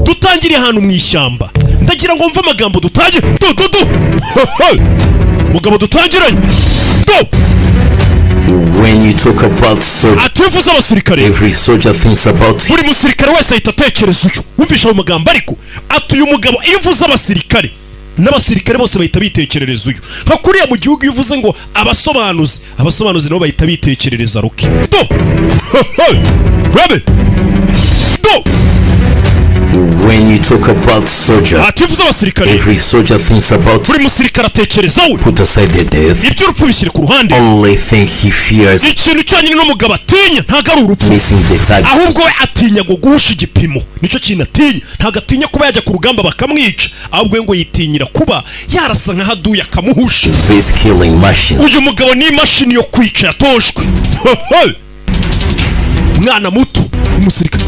dutangiriye ahantu mu ishyamba ndagira ngo mve amagambo dutangire mugabo dutangiranye When you talk about soldier, every soldier thinks about buri musirikare wese ahita atekereza uyu wumvisha ayo magambo ariko atuye umugabo iyo uvuze abasirikare n'abasirikare bose bahita bitekerereza uyu nka kuriya mu gihugu iyo uvuze ngo abasobanuzi nabo bahita bitekerereza Rocky Rabe When you talk about soldier, every soldier thinks about buri musirikare atekereza we put aside the death, ibyo urupfu bishyire ku ruhande only thing he fears ikintu cyanyine n'umugabo atinya ntago ari urupfu missing the target, ahubwo we atinya ngo guhusha igipimo nicyo kintu atinya ntago atinya kuba yajya ku rugamba bakamwica ahubwo ngo yitinyira kuba yarasa nka haduye akamuhusha this killing machine. uyu mugabo ni imashini yo kwica yatoshwe mwana muto umusirikare